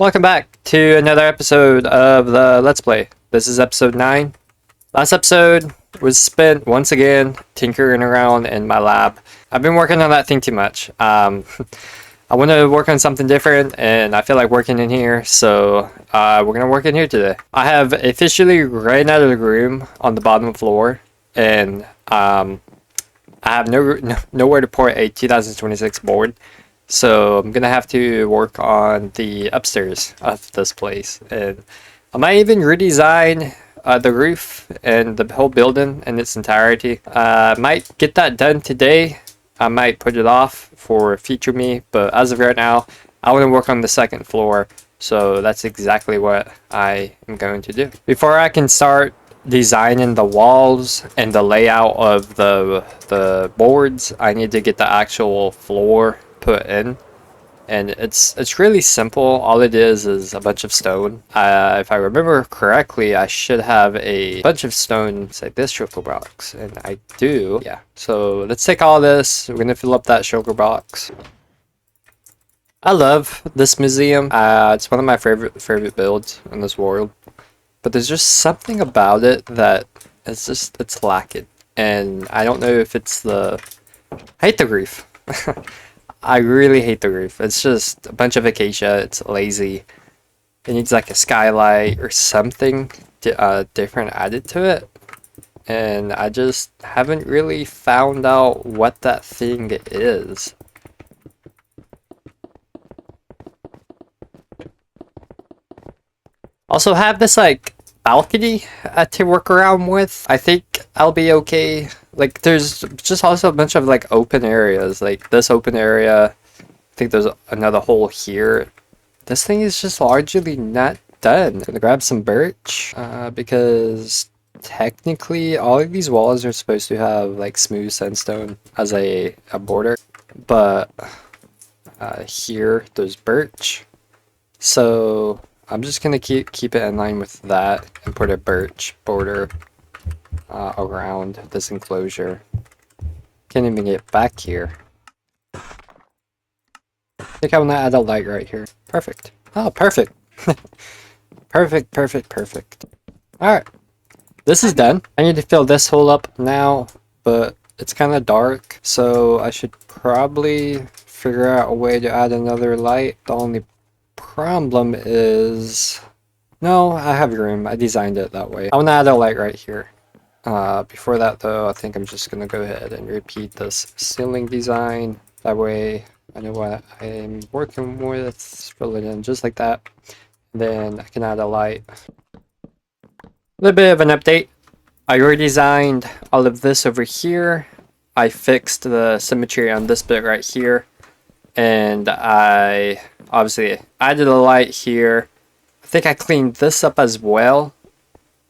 Welcome back to another episode of the Let's Play. This is episode 9. Last episode was spent once again tinkering around in my lab. I've been working on that thing too much. I want to work on something different and I feel like working in here, so we're going to work in here today. I have officially ran out of the room on the bottom floor, and I have nowhere to port a 2026 board. So I'm gonna have to work on the upstairs of this place, and I might even redesign the roof and the whole building in its entirety. I might get that done today. I might put it off for future me, but as of right now, I want to work on the second floor. So that's exactly what I am going to do. Before I can start designing the walls and the layout of the boards, I need to get the actual floor put in, and it's really simple. All it is a bunch of stone. If I remember correctly, I should have a bunch of stone like this sugar box, and I do. Yeah, so let's take all this. We're gonna fill up that sugar box. I love this museum. It's one of my favorite builds in this world, but there's just something about it that it's lacking, and I don't know if it's I hate the roof. I really hate the roof. It's just a bunch of acacia. It's lazy. It needs like a skylight or something different added to it. And I just haven't really found out what that thing is. Also have this like balcony to work around with. I think I'll be okay. Like, there's just also a bunch of like open areas, like this open area. I think there's another hole here. This thing is just largely not done. I'm gonna grab some birch because technically all of these walls are supposed to have like smooth sandstone as a border, but here there's birch, so I'm just gonna keep it in line with that and put a birch border around this enclosure. Can't even get back here. I think I want to add a light right here. Perfect. Oh, perfect. Perfect. Alright. This is done. I need to fill this hole up now, but it's kind of dark, so I should probably figure out a way to add another light. The only problem is... No, I have room. I designed it that way. I want to add a light right here. Before that though, I think I'm just gonna go ahead and repeat this ceiling design. That way I know what I'm working with. Fill it in just like that. Then I can add a light. A little bit of an update. I redesigned all of this over here. I fixed the symmetry on this bit right here. And I obviously added a light here. I think I cleaned this up as well.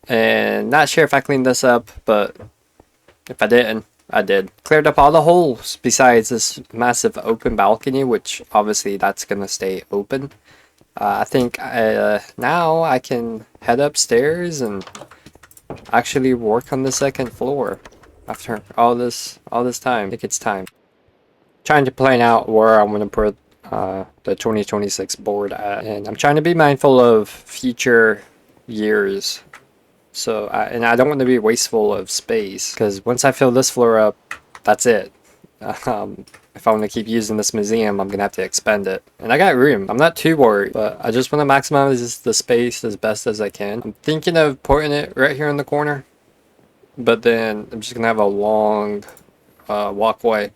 And not sure if I cleaned this up, but if I didn't, I did. Cleared up all the holes besides this massive open balcony, which obviously that's gonna stay open. I think now I can head upstairs and actually work on the second floor after all this time. I think it's time. Trying to plan out where I'm gonna put the 2026 board at, and I'm trying to be mindful of future years. So, and I don't want to be wasteful of space, because once I fill this floor up, that's it. If I want to keep using this museum, I'm going to have to expend it. And I got room. I'm not too worried, but I just want to maximize the space as best as I can. I'm thinking of putting it right here in the corner, but then I'm just going to have a long walkway.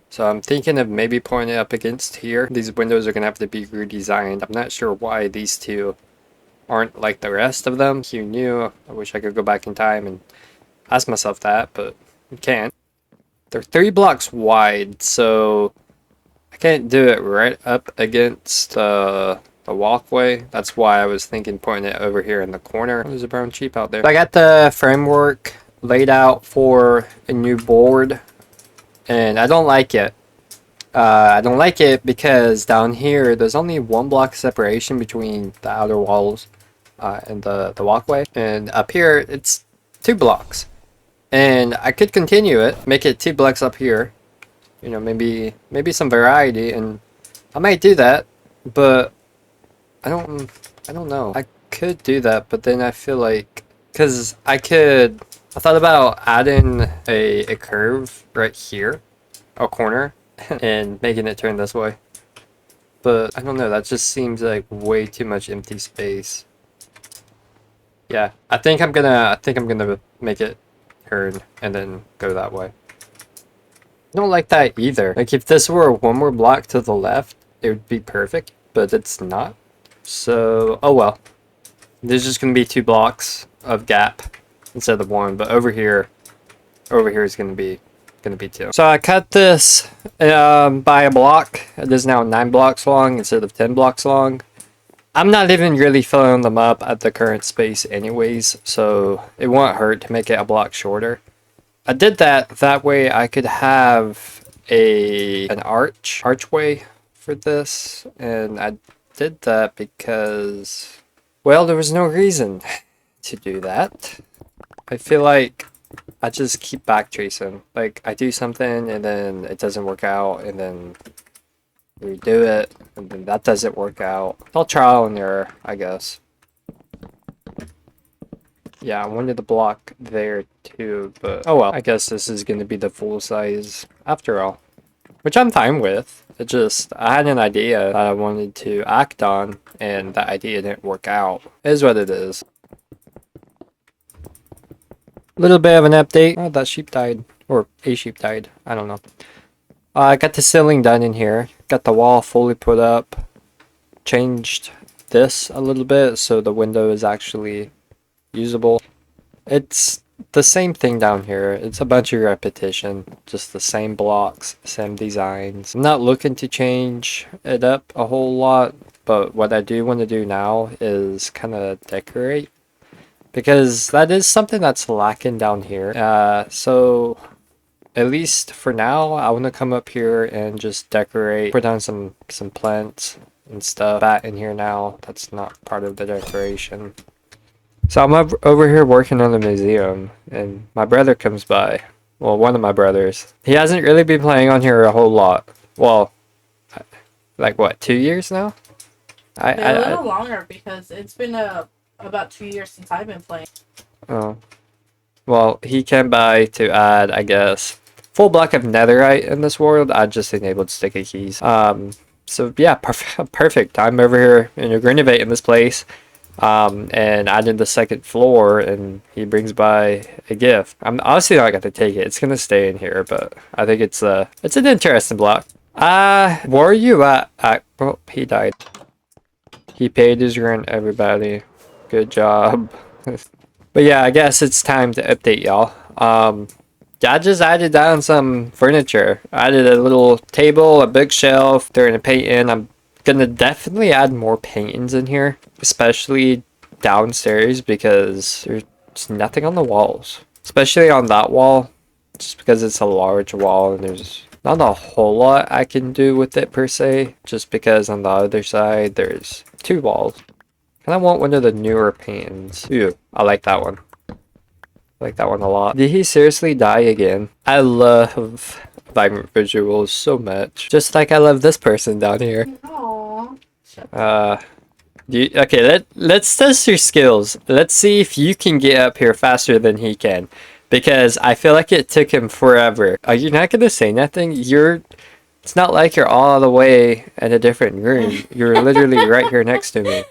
So I'm thinking of maybe putting it up against here. These windows are going to have to be redesigned. I'm not sure why these two aren't like the rest of them. Who knew? I wish I could go back in time and ask myself that, but you can't. They're 3 blocks wide, so I can't do it right up against the walkway. That's why I was thinking putting it over here in the corner. There's a brown sheep out there. I got the framework laid out for a new board, and I don't like it. I don't like it because down here there's only 1 block separation between the outer walls and the walkway, and up here it's 2 blocks. And I could continue it, make it 2 blocks up here, you know, maybe some variety, and I might do that, but I don't know. I could do that, but then I feel like, because I thought about adding a curve right here, a corner, and making it turn this way. But I don't know, that just seems like way too much empty space. Yeah, I think I'm gonna make it turn and then go that way. I don't like that either. Like if this were one more block to the left, it would be perfect, but it's not. So, oh well. There's just gonna be 2 blocks of gap instead of 1, but over here is gonna be 2. So I cut this by a block. It is now 9 blocks long instead of 10 blocks long. I'm not even really filling them up at the current space anyways, so it won't hurt to make it a block shorter. I did that way I could have an archway for this, and I did that because, well, there was no reason to do that. I feel like I just keep backtracing. Like I do something and then it doesn't work out, and then redo it, and then that doesn't work out. It's all trial and error, I guess. Yeah, I wanted the block there too, but oh well. I guess this is going to be the full size after all, which I'm fine with. It just, I had an idea that I wanted to act on, and that idea didn't work out. It is what it is. Little bit of an update. Oh, that sheep died. Or a sheep died. I don't know. I got the ceiling done in here. Got the wall fully put up. Changed this a little bit so the window is actually usable. It's the same thing down here. It's a bunch of repetition. Just the same blocks, same designs. I'm not looking to change it up a whole lot, but what I do want to do now is kind of decorate, because that is something that's lacking down here. So at least for now, I want to come up here and just decorate, put down some plants and stuff. That in here now, that's not part of the decoration. So I'm over here working on the museum, and my brother comes by. Well, one of my brothers. He hasn't really been playing on here a whole lot. Well, like what, 2 years now? A little longer, because it's been about 2 years since I've been playing. Oh. Well, he came by to add, I guess, full block of netherite in this world. I just enabled sticky keys. So yeah, perfect. I'm over here and renovating this place. And added the second floor, and he brings by a gift. I'm obviously not going to take it. It's going to stay in here, but I think it's an interesting block. Where are you at? Well, he died. He paid his rent, everybody. Good job. But yeah, I guess it's time to update y'all. I just added down some furniture. I added a little table, a bookshelf during the painting. I'm gonna definitely add more paintings in here, especially downstairs, because there's nothing on the walls, especially on that wall, just because it's a large wall and there's not a whole lot I can do with it per se, just because on the other side there's 2 walls. And I want one of the newer paintings. Ooh, I like that one. I like that one a lot. Did he seriously die again? I love vibrant visuals so much, just like I love this person down here. Aww. Okay, let's test your skills. Let's see if you can get up here faster than he can, because I feel like it took him forever. Are you not gonna say nothing? It's not like you're all the way in a different room. You're literally right here next to me.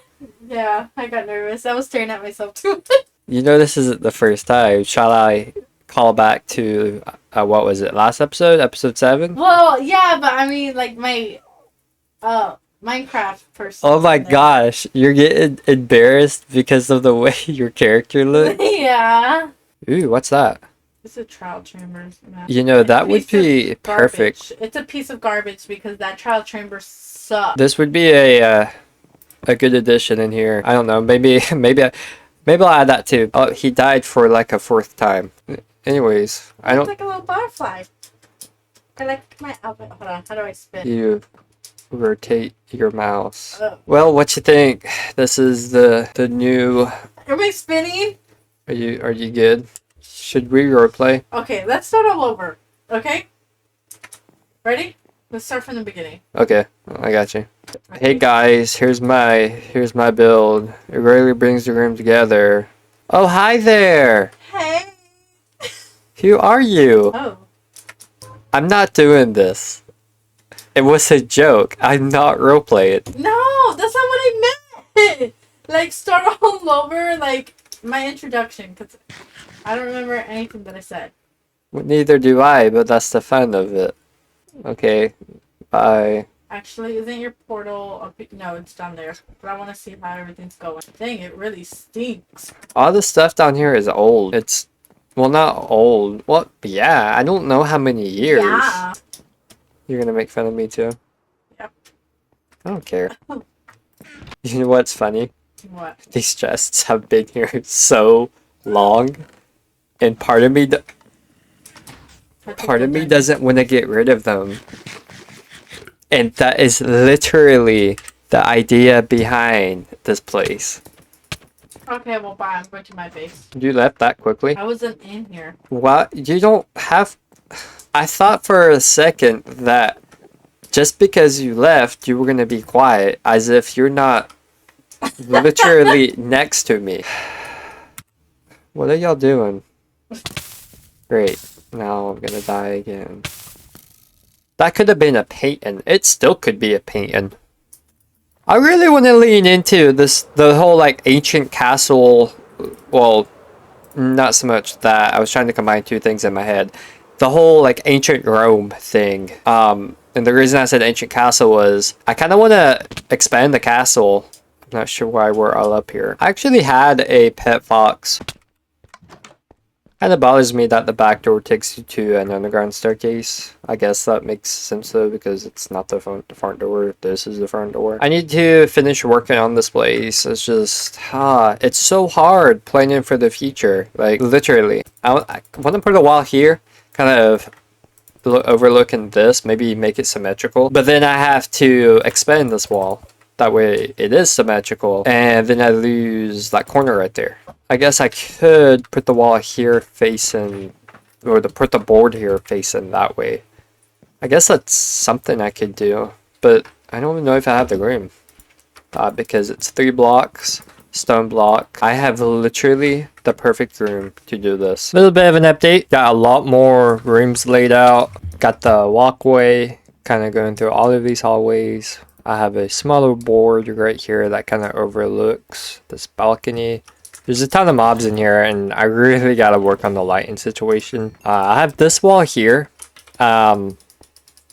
Yeah, I got nervous. I was staring at myself too. You know this isn't the first time. Shall I call back to what was it, last episode 7? Well, yeah, but I mean, like, my Minecraft person. Oh my gosh, you're getting embarrassed because of the way your character looks? Yeah. Ooh, what's that? It's a trial chambers map. You know, that would be perfect. It's a piece of garbage because that trial chamber sucks. This would be a good addition in here. I don't know, maybe I'll add that too. Oh, he died for like a 4th time. Anyways, I don't... It's like a little butterfly. I like my outfit. Hold on, how do I spin? You rotate your mouse. Well, what you think? This is the new... Am I spinning? Are you good? Should we roleplay? Okay, let's start all over. Okay? Ready? Let's start from the beginning. Okay, I got you. Okay. Hey guys, here's my build. It really brings the room together. Oh, hi there. Hey. Who are you? Oh. I'm not doing this. It was a joke. I'm not roleplaying. No, that's not what I meant. Like start all over, like my introduction, because I don't remember anything that I said. Neither do I, but that's the fun of it. Okay, bye. Actually, isn't your portal up? No, it's down there. But I want to see how everything's going. Dang, it really stinks. All the stuff down here is old. It's, well, not old. Well, yeah, I don't know how many years. Yeah. You're gonna make fun of me too? Yep. I don't care. You know what's funny? What? These chests have been here so long, and part of me doesn't want to get rid of them. And that is literally the idea behind this place. Okay, well, bye. I'm going to my base. You left that quickly? I wasn't in here. What? You don't have... I thought for a second that just because you left, you were going to be quiet, as if you're not literally next to me. What are y'all doing? Great. Now I'm going to die again. That could have been a painting. It still could be a painting. I really want to lean into the whole like ancient castle. Well, not so much that. I was trying to combine two things in my head. The whole like ancient Rome thing. And the reason I said ancient castle was I kind of want to expand the castle. I'm not sure why we're all up here. I actually had a pet fox. Kind of bothers me that the back door takes you to an underground staircase. I guess that makes sense though, because it's not the front door. This is the front door. I need to finish working on this place. It's just, it's so hard planning for the future. Like, literally. I want to put a wall here, kind of overlooking this, maybe make it symmetrical. But then I have to expand this wall. That way it is symmetrical. And then I lose that corner right there. I guess I could put the wall here facing, or put the board here facing that way. I guess that's something I could do, but I don't even know if I have the room. Because it's 3 blocks, stone block. I have literally the perfect room to do this. A little bit of an update. Got a lot more rooms laid out. Got the walkway, kind of going through all of these hallways. I have a smaller board right here that kind of overlooks this balcony. There's a ton of mobs in here, and I really gotta work on the lighting situation. I have this wall here. I'm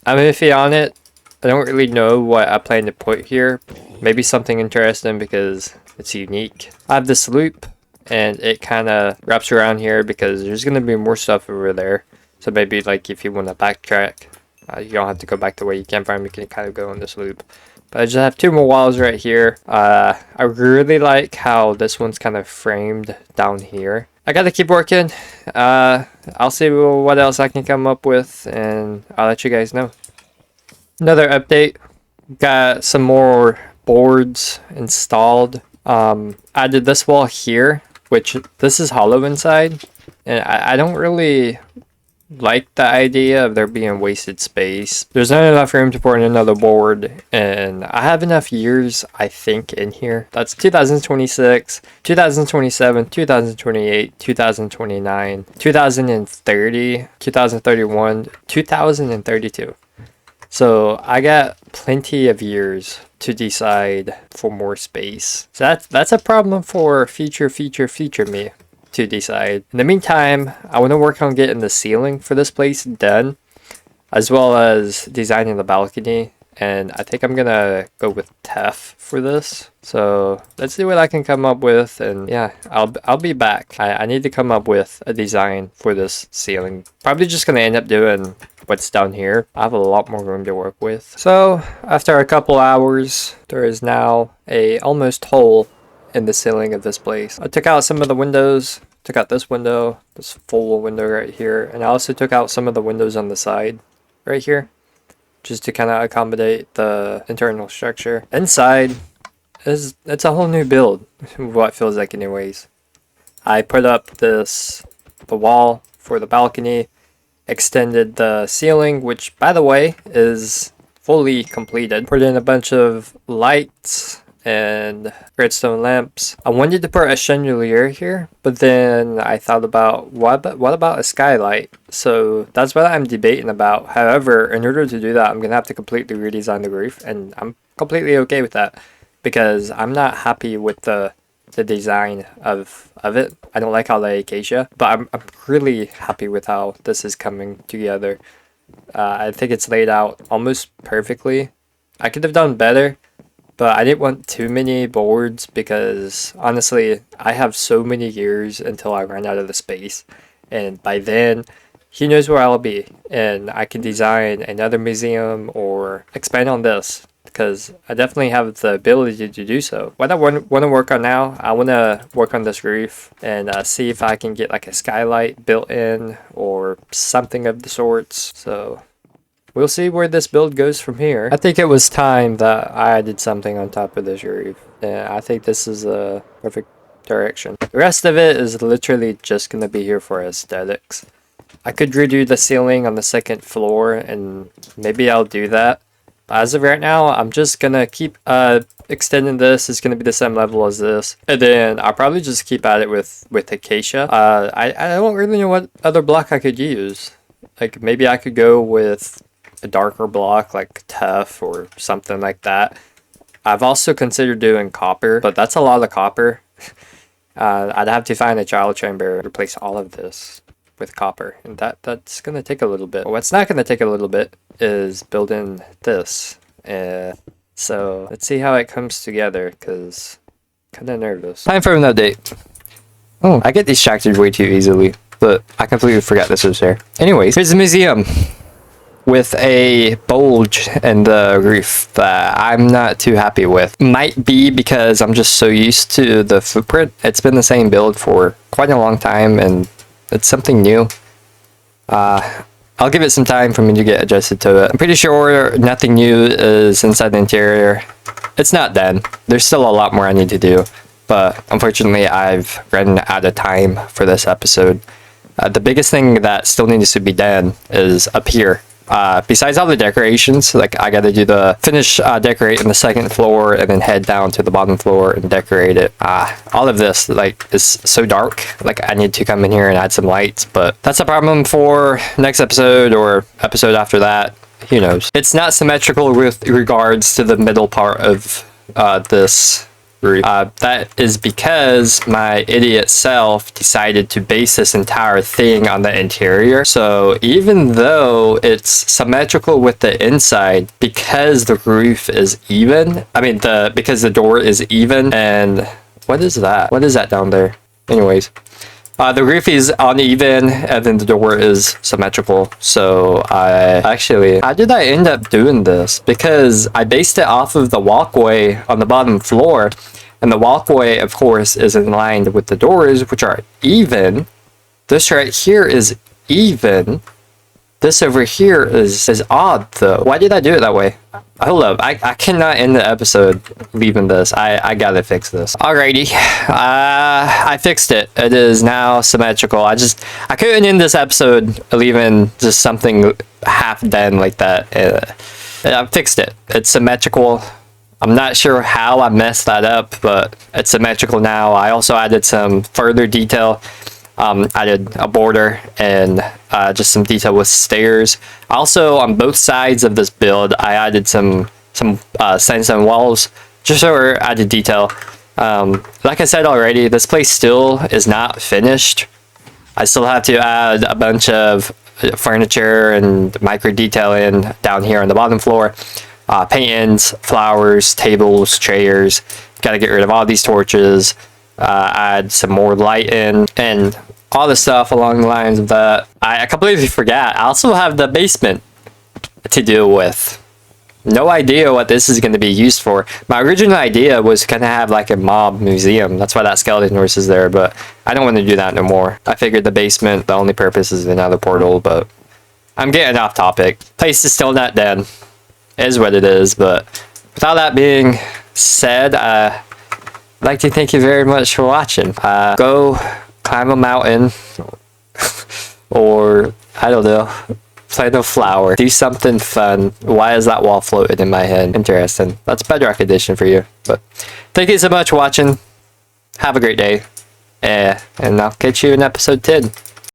iffy on it. I don't really know what I plan to put here. Maybe something interesting because it's unique. I have this loop, and it kind of wraps around here because there's gonna be more stuff over there. So maybe like if you want to backtrack, you don't have to go back the way you came from. You can kind of go on this loop. But I just have 2 more walls right here. I really like how this one's kind of framed down here. I gotta keep working. I'll see what else I can come up with, and I'll let you guys know. Another update. Got some more boards installed. Added this wall here, which this is hollow inside. And I don't really like the idea of there being wasted space. There's not enough room to put in another board, and I have enough years, I think, in here. That's 2026, 2027, 2028, 2029, 2030, 2031, 2032. So I got plenty of years to decide for more space. So that's a problem for future me to decide. In the meantime, I want to work on getting the ceiling for this place done, as well as designing the balcony, and I think I'm gonna go with TEF for this. So let's see what I can come up with, and yeah, I'll be back. I need to come up with a design for this ceiling. Probably just gonna end up doing what's down here. I have a lot more room to work with. So after a couple hours, there is now a almost hole in the ceiling of this place. I took out some of the windows, took out this window, this full window right here, and I also took out some of the windows on the side right here, just to kind of accommodate the internal structure. Inside it's a whole new build, what it feels like anyways. I put up the wall for the balcony, extended the ceiling, which by the way is fully completed. Put in a bunch of lights and redstone lamps. I wanted to put a chandelier here, but then I thought about what about a skylight? So that's what I'm debating about. However, in order to do that, I'm gonna have to completely redesign the roof, and I'm completely okay with that because I'm not happy with the design of it. I don't like how the acacia, but I'm really happy with how this is coming together. I think it's laid out almost perfectly. I could have done better, but I didn't want too many boards because honestly, I have so many years until I run out of the space. And by then, he knows where I'll be. And I can design another museum or expand on this because I definitely have the ability to do so. What I want to work on now, I want to work on this roof and see if I can get like a skylight built in or something of the sorts. So we'll see where this build goes from here. I think it was time that I added something on top of this roof. And I think this is a perfect direction. The rest of it is literally just going to be here for aesthetics. I could redo the ceiling on the second floor and maybe I'll do that. But as of right now, I'm just going to keep extending this. It's going to be the same level as this. And then I'll probably just keep at it with acacia. I don't really know what other block I could use. Like maybe I could go with a darker block like tough or something like that. I've also considered doing copper, but that's a lot of copper. I'd have to find a child chamber to replace all of this with copper, and that's gonna take a little bit. What's not gonna take a little bit is building this. So let's see how it comes together, because kind of nervous. Time for an update. Oh, I get distracted way too easily, but I completely forgot this was there. Anyways, here's the museum with a bulge in the roof that I'm not too happy with. Might be because I'm just so used to the footprint. It's been the same build for quite a long time and it's something new. I'll give it some time for me to get adjusted to it. I'm pretty sure nothing new is inside the interior. It's not done. There's still a lot more I need to do, but unfortunately I've run out of time for this episode. The biggest thing that still needs to be done is up here. Besides all the decorations, like I gotta do the finish decorating the second floor and then head down to the bottom floor and decorate it. All of this like is so dark, like I need to come in here and add some lights, but that's a problem for next episode or episode after that. Who knows? It's not symmetrical with regards to the middle part of this roof. That is because my idiot self decided to base this entire thing on the interior. So even though it's symmetrical with the inside, because the roof is even, because the door is even, and what is that? What is that down there? Anyways, the roof is uneven and then the door is symmetrical. So how did I end up doing this? Because I based it off of the walkway on the bottom floor, and the walkway of course is in line with the doors, which are even. This right here is even. This over here is odd though. Why did I do it that way? Hold up, I cannot end the episode leaving this. I gotta fix this. Alrighty, I fixed it. It is now symmetrical. I couldn't end this episode leaving just something half done like that. I fixed it. It's symmetrical. I'm not sure how I messed that up, but it's symmetrical now. I also added some further detail. Added a border and just some detail with stairs. Also, on both sides of this build, I added some sandstone walls, just for added detail. Like I said already, this place still is not finished. I still have to add a bunch of furniture and micro detailing down here on the bottom floor. Paintings, flowers, tables, chairs. Gotta get rid of all these torches. Add some more light in and all the stuff along the lines of that. I completely forgot. I also have the basement to deal with. No idea what this is going to be used for. My original idea was going to have like a mob museum. That's why that skeleton horse is there, but I don't want to do that no more. I figured the basement, the only purpose is another portal, but I'm getting off topic. Place is still not done. It is what it is, but without that being said, I'd like to thank you very much for watching. Go climb a mountain or I don't know. Plant a flower. Do something fun. Why is that wall floating in my head? Interesting. That's Bedrock Edition for you. But thank you so much for watching. Have a great day. And I'll catch you in episode 10.